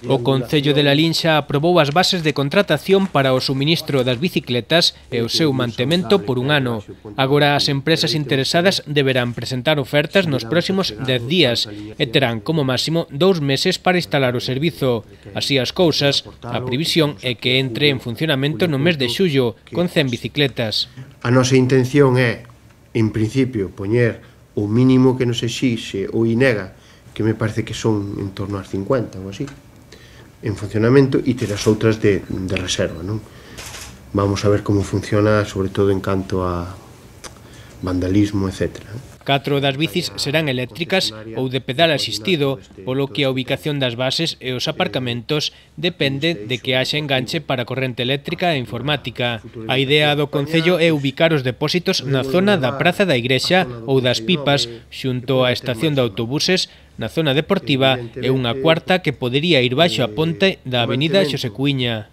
O Concello de Lalinxa aprobou as bases de contratación para o suministro das bicicletas e o seu mantemento por un ano. Agora as empresas interesadas deberán presentar ofertas nos próximos 10 días e terán como máximo 2 meses para instalar o servizo. Así as cousas, a previsión é que entre en funcionamento no mes de xullo, con 100 bicicletas. A nosa intención é, en principio, poñer o mínimo que nos exixe o INEGA, que me parece que son en torno ás 50 ou así, en funcionamento, e ter as outras de reserva, non? Vamos a ver como funciona, sobre todo en canto a vandalismo, etc. 4 das bicis serán eléctricas ou de pedal asistido, polo que a ubicación das bases e os aparcamentos depende de que haxa enganche para corrente eléctrica e informática. A idea do Concello é ubicar os depósitos na zona da Praza da Igrexa ou das Pipas, xunto á estación de autobuses, na zona deportiva e unha cuarta que podería ir baixo a ponte da avenida Xosé Cuíña.